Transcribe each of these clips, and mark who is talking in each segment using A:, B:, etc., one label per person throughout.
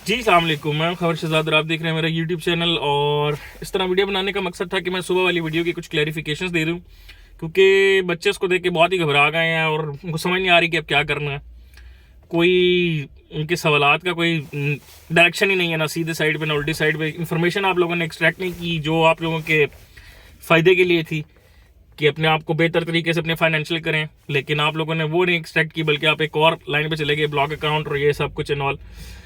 A: जी अस्सलाम वालेकुम, मैं खबर शहजाद और आप देख रहे हैं मेरा यूट्यूब चैनल। और इस तरह वीडियो बनाने का मकसद था कि मैं सुबह वाली वीडियो की कुछ क्लैरिफिकेशंस दे दूं, क्योंकि बच्चे इसको देख के बहुत ही घबरा गए हैं और उनको समझ नहीं आ रही कि अब क्या करना है। कोई उनके सवालात का कोई डायरेक्शन ही नहीं है, ना सीधे साइड पे ना उल्टी साइड पे। इंफॉर्मेशन आप लोगों ने एक्सट्रैक्ट नहीं की जो आप लोगों के फ़ायदे के लिए थी कि अपने आप को बेहतर तरीके से अपने फाइनेंशियल करें, लेकिन आप लोगों ने वो नहीं एक्सट्रैक्ट की, बल्कि आप एक और लाइन पे चले गए, ब्लॉक अकाउंट और ये सब कुछ एंड ऑल।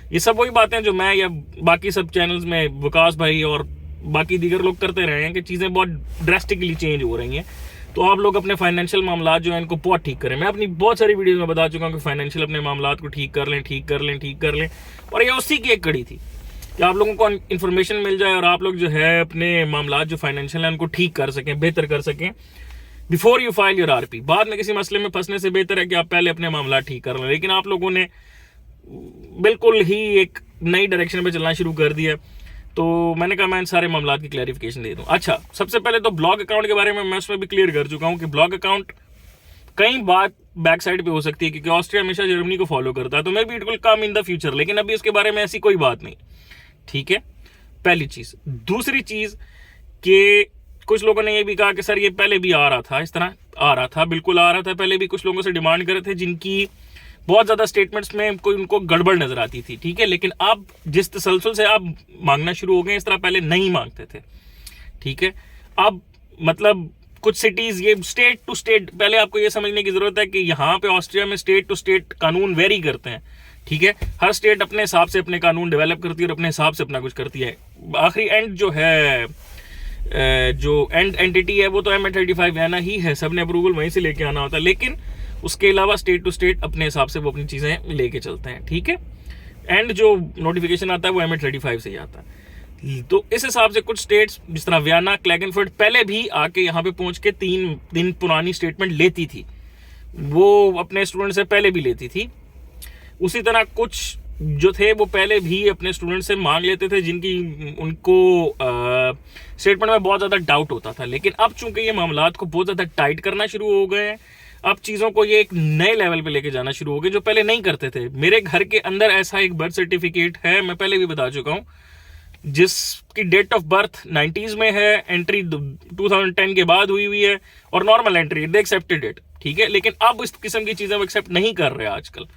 A: ये सब वही बातें जो मैं या बाकी सब चैनल्स में विकास भाई और बाकी दीगर लोग करते रहे हैं कि चीज़ें बहुत ड्रास्टिकली चेंज हो रही हैं। तो आप लोग अपने फाइनेंशियल मामला जो है इनको बहुत ठीक करें। मैं अपनी बहुत सारी वीडियोज़ में बता चुका हूँ कि फाइनेंशियल अपने मामला को ठीक कर लें, ठीक कर लें, ठीक कर लें। और ये उसी की एक कड़ी थी कि आप लोगों को इन्फॉर्मेशन मिल जाए और आप लोग जो है अपने मामला जो फाइनेंशियल हैं उनको ठीक कर सकें, बेहतर कर सकें before you file your RP. बाद में किसी मसले में फंसने से बेहतर है कि आप पहले अपने मामला ठीक कर लें। लेकिन आप लोगों ने बिल्कुल ही एक नई डायरेक्शन पे चलना शुरू कर दिया, तो मैंने कहा मैं इन सारे मामला की क्लैरिफिकेशन दे दूं। अच्छा, सबसे पहले तो ब्लॉक अकाउंट के बारे में मैं उसमें भी क्लियर कर चुका हूं कि ब्लॉक अकाउंट कई बात बैक साइड पे हो सकती है, क्योंकि ऑस्ट्रिया हमेशा जर्मनी को फॉलो करता है, तो may be it will come in the future, लेकिन अभी उसके बारे में ऐसी कोई बात नहीं। ठीक है, पहली चीज। दूसरी चीज कि कुछ लोगों ने ये भी कहा कि सर ये पहले भी आ रहा था, इस तरह आ रहा था, बिल्कुल आ रहा था। पहले भी कुछ लोगों से डिमांड कर रहे थे जिनकी बहुत ज्यादा स्टेटमेंट्स में कोई उनको गड़बड़ नजर आती थी। ठीक है, लेकिन अब जिस तसलसल से आप मांगना शुरू हो गए, इस तरह पहले नहीं मांगते थे। ठीक है, अब मतलब कुछ सिटीज, ये स्टेट टू स्टेट, पहले आपको ये समझने की जरूरत है कि यहाँ पे ऑस्ट्रिया में स्टेट टू स्टेट कानून वेरी करते हैं। ठीक है, हर स्टेट अपने हिसाब से अपने कानून डेवलप करती है और अपने हिसाब से अपना कुछ करती है। आखिरी एंड जो है, जो एंड एंटिटी है वो तो MA35 व्याना ही है, सबने अप्रूवल वहीं से लेके आना होता है, लेकिन उसके अलावा स्टेट टू स्टेट अपने हिसाब से वो अपनी चीज़ें लेके चलते हैं। ठीक है, एंड जो नोटिफिकेशन आता है वो MA35 से ही आता है। तो इस हिसाब से कुछ स्टेट्स जिस तरह व्याना, क्लैगनफर्ड पहले भी आके यहाँ पे पहुँच के 3 दिन पुरानी स्टेटमेंट लेती थी, वो अपने स्टूडेंट से पहले भी लेती थी। उसी तरह कुछ जो थे वो पहले भी अपने स्टूडेंट से मांग लेते थे जिनकी उनको स्टेटमेंट में बहुत ज़्यादा डाउट होता था। लेकिन अब चूंकि ये मामलात को बहुत ज़्यादा टाइट करना शुरू हो गए हैं, अब चीज़ों को ये एक नए लेवल पे लेके जाना शुरू हो गए जो पहले नहीं करते थे। मेरे घर के अंदर ऐसा एक बर्थ सर्टिफिकेट है, मैं पहले भी बता चुका हूँ, जिसकी डेट ऑफ बर्थ 90s में है, एंट्री 2010 के बाद हुई है और normal entry, they accepted it. ठीक है, लेकिन अब इस किस्म की चीज़ें वो एक्सेप्ट नहीं कर रहे आजकल।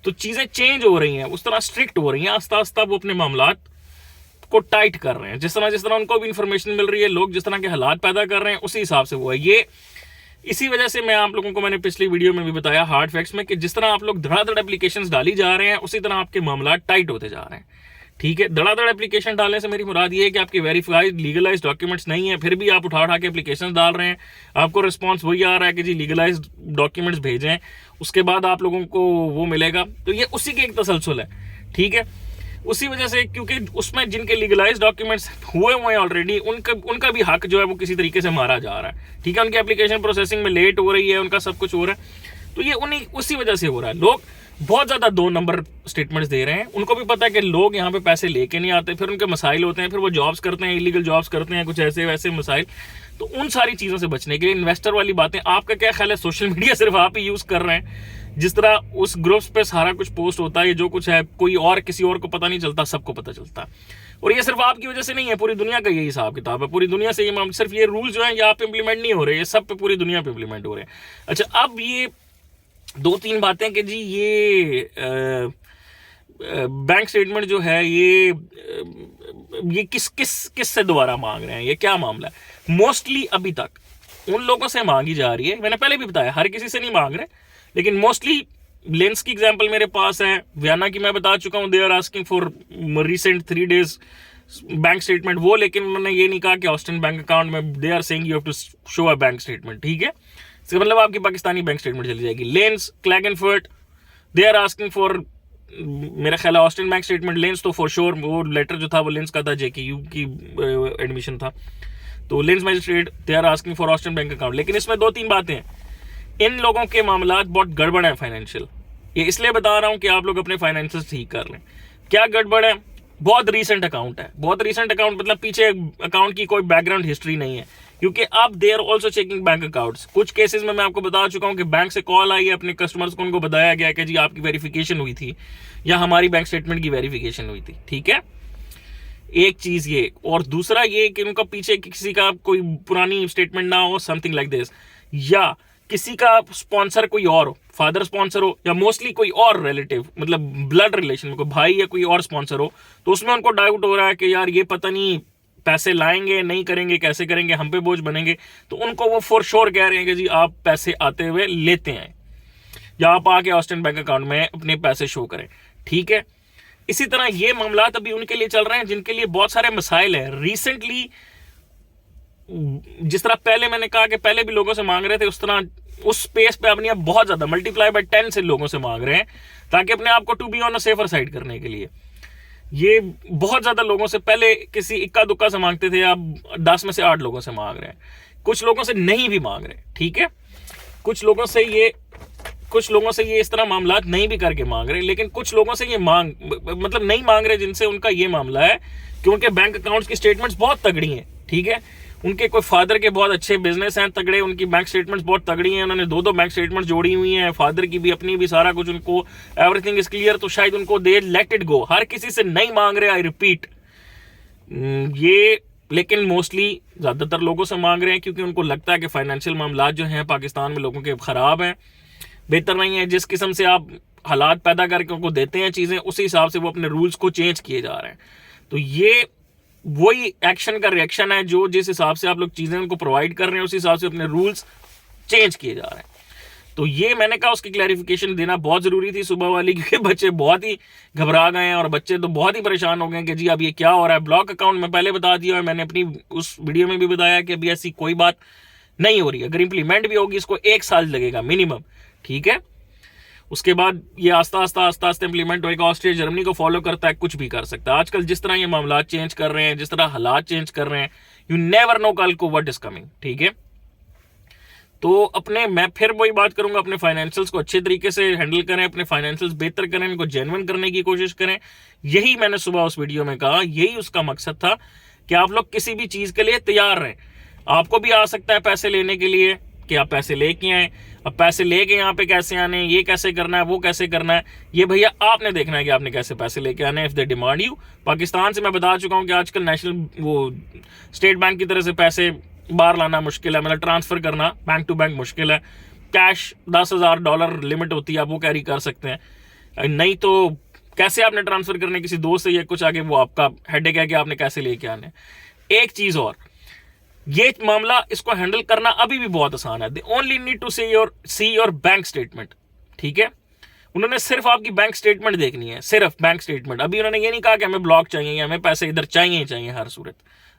A: तो चीज़ें चेंज हो रही हैं, उस तरह स्ट्रिक्ट हो रही हैं, आस्ता आस्ता वो अपने मामलात को टाइट कर रहे हैं। जिस तरह उनको भी इंफॉर्मेशन मिल रही है, लोग जिस तरह के हालात पैदा कर रहे हैं, उसी हिसाब से वो है। ये इसी वजह से मैं आप लोगों को, मैंने पिछली वीडियो में भी बताया हार्ड फैक्ट्स में, कि जिस तरह आप लोग धड़ाधड़ एप्लीकेशंस डाली जा रहे हैं, उसी तरह आपके मामला टाइट होते जा रहे हैं। ठीक है, धड़ाधड़ एप्लीकेशन डालने से मेरी मुराद ये है कि आपके वेरीफाइड लीगलाइज्ड डॉक्यूमेंट्स नहीं है, फिर भी आप उठा के एप्लीकेशन डाल रहे हैं, आपको रिस्पांस वही आ रहा है कि जी लीगलाइज्ड डॉक्यूमेंट्स भेजें, उसके बाद आप लोगों को वो मिलेगा। तो ये उसी के एक तसलसल है। ठीक है, उसी वजह से, क्योंकि उसमें जिनके लीगलाइज्ड डॉक्यूमेंट्स हुए हैं ऑलरेडी, उनका भी हक जो है वो किसी तरीके से मारा जा रहा है। ठीक है, उनकी एप्लीकेशन प्रोसेसिंग में लेट हो रही है, उनका सब कुछ हो रहा है, तो ये उसी वजह से हो रहा है। लोग बहुत ज़्यादा 2 नंबर स्टेटमेंट्स दे रहे हैं। उनको भी पता है कि लोग यहाँ पे पैसे लेके नहीं आते, फिर उनके मसाइल होते हैं, फिर वो जॉब्स करते हैं, इलीगल जॉब्स करते हैं, कुछ ऐसे वैसे मसाइल। तो उन सारी चीज़ों से बचने के लिए इन्वेस्टर वाली बातें, आपका क्या ख्याल है? सोशल मीडिया सिर्फ आप ही यूज़ कर रहे हैं, जिस तरह उस ग्रुप्स पे सारा कुछ पोस्ट होता है, जो कुछ है कोई और किसी और को पता नहीं चलता, सबको पता चलता है। और ये सिर्फ आपकी वजह से नहीं है, पूरी दुनिया का यही हिसाब किताब है। पूरी दुनिया से ये सिर्फ ये रूल जो है ये आप इम्प्लीमेंट नहीं हो रहे, ये सब पे पूरी दुनिया पे इम्प्लीमेंट हो रहे हैं। अच्छा, अब ये 2-3 बातें कि जी ये बैंक स्टेटमेंट जो है ये किस से दोबारा मांग रहे हैं, ये क्या मामला है? मोस्टली अभी तक उन लोगों से मांगी जा रही है, मैंने पहले भी बताया, हर किसी से नहीं मांग रहे, लेकिन मोस्टली लेंस की एग्जांपल मेरे पास है, व्याना की मैं बता चुका हूं, they are asking for recent 3 days bank statement वो, लेकिन उन्होंने ये नहीं कहा कि ऑस्ट्रियन बैंक अकाउंट में, they are saying you have to show a bank statement. ठीक है, इसका मतलब आपकी पाकिस्तानी बैंक स्टेटमेंट चली जाएगी। Linz, Klagenfurt, they are asking for, मेरा ख्याल है ऑस्ट्रियन बैंक स्टेटमेंट। लेंस तो फॉर श्योर, वो लेटर जो था वो लेंस का था, JKU की एडमिशन था, तो लेंस magistrate, they are asking for Austrian bank account. लेकिन इसमें 2-3 बातें हैं, इन लोगों के मामला बहुत गड़बड़ है फाइनेंशियल। ये इसलिए बता रहा हूं कि आप लोग अपने फाइनेंशियल ठीक कर लें। क्या गड़बड़ है? बहुत रीसेंट अकाउंट है, बहुत रीसेंट अकाउंट, मतलब पीछे अकाउंट की कोई बैकग्राउंड हिस्ट्री नहीं है। क्योंकि अब they are also checking bank accounts. कुछ केसेस में मैं आपको बता चुका हूं कि बैंक से कॉल आई है अपने कस्टमर्स को, उनको बताया गया कि जी आपकी वेरिफिकेशन हुई थी या हमारी बैंक स्टेटमेंट की वेरिफिकेशन हुई थी। ठीक है, एक चीज ये, और दूसरा ये कि उनका पीछे किसी का कोई पुरानी स्टेटमेंट ना हो, समथिंग लाइक दिस, या किसी का स्पॉन्सर कोई और हो, फादर स्पॉन्सर हो या मोस्टली कोई और रिलेटिव, मतलब ब्लड रिलेशन में कोई भाई या कोई और स्पॉन्सर हो, तो उसमें उनको डाउट हो रहा है कि यार ये पता नहीं पैसे लाएंगे नहीं करेंगे, कैसे करेंगे, हम पे बोझ बनेंगे। तो उनको वो फॉर श्योर कह रहे हैं कि जी आप पैसे आते हुए लेते हैं या आप आके ऑस्टिन बैंक अकाउंट में अपने पैसे शो करें। ठीक है, इसी तरह ये मामला अभी उनके लिए चल रहे हैं जिनके लिए बहुत सारे मसाइल हैं। रिसेंटली जिस तरह पहले मैंने कहा कि पहले भी लोगों से मांग रहे थे, उस तरह उस स्पेस पे अपनी अब बहुत ज्यादा मल्टीप्लाई बाय 10 से लोगों से मांग रहे हैं ताकि अपने आप को to be on a safer side करने के लिए। ये बहुत ज्यादा लोगों से, पहले किसी इक्का दुक्का से मांगते थे, अब 10 में से 8 लोगों से मांग रहे हैं। कुछ लोगों से नहीं भी मांग रहे। ठीक है, कुछ लोगों से ये इस तरह मामला नहीं भी करके मांग रहे, लेकिन कुछ लोगों से ये मतलब नहीं मांग रहे जिनसे उनका ये मामला है कि उनके बैंक अकाउंट्स की स्टेटमेंट्स बहुत तगड़ी हैं। ठीक है, उनके कोई फादर के बहुत अच्छे बिजनेस हैं तगड़े, उनकी बैंक स्टेटमेंट्स बहुत तगड़ी हैं, उन्होंने 2-2 बैंक स्टेटमेंट्स जोड़ी हुई हैं, फादर की भी अपनी भी, सारा कुछ उनको एवरीथिंग इज क्लियर, तो शायद उनको दे लेट इट गो। हर किसी से नहीं मांग रहे, आई रिपीट ये, लेकिन मोस्टली ज्यादातर लोगों से मांग रहे हैं क्योंकि उनको लगता है कि फाइनेंशियल मामला जो हैं पाकिस्तान में लोगों के खराब हैं, बेहतर नहीं है। जिस किस्म से आप हालात पैदा करके उनको देते हैं चीजें, उसी हिसाब से वो अपने रूल्स को चेंज किए जा रहे हैं। तो ये वही एक्शन का रिएक्शन है जो जिस हिसाब से आप लोग चीजें उनको प्रोवाइड कर रहे हैं उस हिसाब से अपने रूल्स चेंज किए जा रहे हैं। तो ये मैंने कहा उसकी क्लैरिफिकेशन देना बहुत जरूरी थी सुबह वाली, क्योंकि बच्चे बहुत ही घबरा गए हैं और बच्चे तो बहुत ही परेशान हो गए कि जी अब ये क्या हो रहा है। ब्लॉक अकाउंट में पहले बता दिया है, मैंने अपनी उस वीडियो में भी बताया कि अभी ऐसी कोई बात नहीं हो रही है। अगर इंप्लीमेंट भी होगी इसको 1 साल लगेगा मिनिमम। ठीक है, उसके बाद ये आस्ता आस्ता इंप्लीमेंट होएगा। ऑस्ट्रिया जर्मनी को फॉलो करता है, कुछ भी कर सकता है। आजकल जिस तरह ये मामला चेंज कर रहे हैं, जिस तरह हालात चेंज कर रहे हैं, यू नेवर नो कल को व्हाट इज कमिंग। ठीक है, तो मैं फिर वही बात करूंगा, अपने फाइनेंशियल्स को अच्छे तरीके से हैंडल करें, अपने फाइनेंशियल्स बेहतर करें, इनको जेन्युइन करने की कोशिश करें। यही मैंने सुबह उस वीडियो में कहा, यही उसका मकसद था कि आप लोग किसी भी चीज के लिए तैयार रहें। आपको भी आ सकता है पैसे लेने के लिए कि आप पैसे लेके आए, अब पैसे लेके यहाँ पे कैसे आने, ये कैसे करना है, वो कैसे करना है, ये भैया आपने देखना है कि आपने कैसे पैसे लेके आने। If they demand you, Pakistan से मैं बता चुका हूँ कि आजकल नेशनल वो स्टेट बैंक की तरह से पैसे बाहर लाना मुश्किल है, मतलब ट्रांसफर करना बैंक टू बैंक मुश्किल है। कैश $10,000 लिमिट होती है, आप वो कैरी कर सकते हैं, नहीं तो कैसे आपने ट्रांसफर करने किसी दोस्त से या कुछ आगे, वो आपका हेडेक है कि आपने कैसे लेके आने। एक चीज और, ये मामला इसको हैंडल करना अभी भी बहुत आसान है। They only need to see your bank statement. ठीक है, उन्होंने सिर्फ आपकी बैंक स्टेटमेंट देखनी है, सिर्फ बैंक स्टेटमेंट। अभी उन्होंने ये नहीं कहा कि हमें ब्लॉक चाहिए या हमें पैसे इधर चाहिए हर सूरत,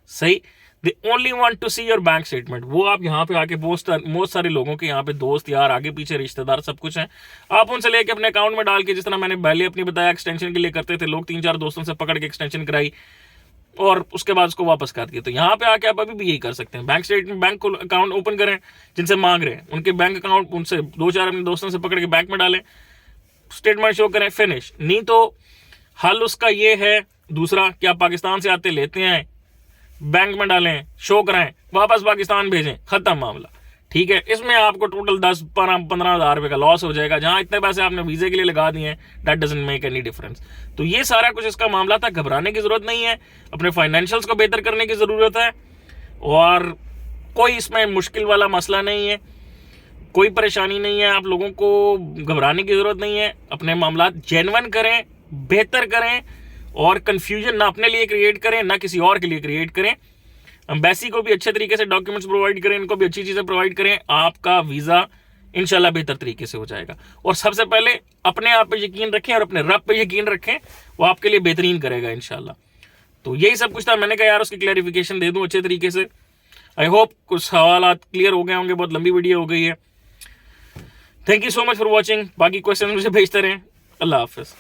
A: सही। They only want to see your bank statement. वो आप यहाँ पे आके बहुत सारे लोगों के यहाँ पे दोस्त यार, आगे पीछे रिश्तेदार सब कुछ हैं, आप उनसे लेके अपने अकाउंट में डाल के, जिस तरह मैंने पहले अपनी बताया एक्सटेंशन के लिए करते थे लोग, 3-4 दोस्तों से पकड़ के एक्सटेंशन कराई और उसके बाद उसको वापस कर दिया। तो यहाँ पे आके आप अभी भी यही कर सकते हैं, bank statement, bank account open करें, जिनसे मांग रहे हैं उनके बैंक अकाउंट, उनसे 2-4 अपने दोस्तों से पकड़ के बैंक में डालें, स्टेटमेंट शो करें, फिनिश। नहीं तो हल उसका ये है दूसरा कि आप पाकिस्तान से आते लेते हैं, बैंक में डालें, शो कराएं, वापस पाकिस्तान भेजें, खत्म मामला। ठीक है, इसमें आपको टोटल 10-15 हज़ार रुपए का लॉस हो जाएगा, जहां इतने पैसे आपने वीजे के लिए लगा दिए हैं, that doesn't make any difference. तो ये सारा कुछ इसका मामला था, घबराने की जरूरत नहीं है, अपने फाइनेंशियल्स को बेहतर करने की जरूरत है, और कोई इसमें मुश्किल वाला मसला नहीं है, कोई परेशानी नहीं है, आप लोगों को घबराने की जरूरत नहीं है। अपने मामला जेन्युइन करें, बेहतर करें, और कंफ्यूजन ना अपने लिए क्रिएट करें ना किसी और के लिए क्रिएट करें। एम्बेसी को भी अच्छे तरीके से डॉक्यूमेंट्स प्रोवाइड करें, इनको भी अच्छी चीजें प्रोवाइड करें, आपका वीजा इंशाल्लाह बेहतर तरीके से हो जाएगा। और सबसे पहले अपने आप पे यकीन रखें और अपने रब पे यकीन रखें, वो आपके लिए बेहतरीन करेगा इंशाल्लाह। तो यही सब कुछ था, मैंने कहा यार उसकी क्लैरिफिकेशन दे दूं अच्छे तरीके से। आई होप कुछ सवाल क्लियर हो गए होंगे, बहुत लंबी वीडियो हो गई है। Thank you so much for watching, बाकी क्वेश्चन मुझे भेजते रहें। अल्लाह हाफिज।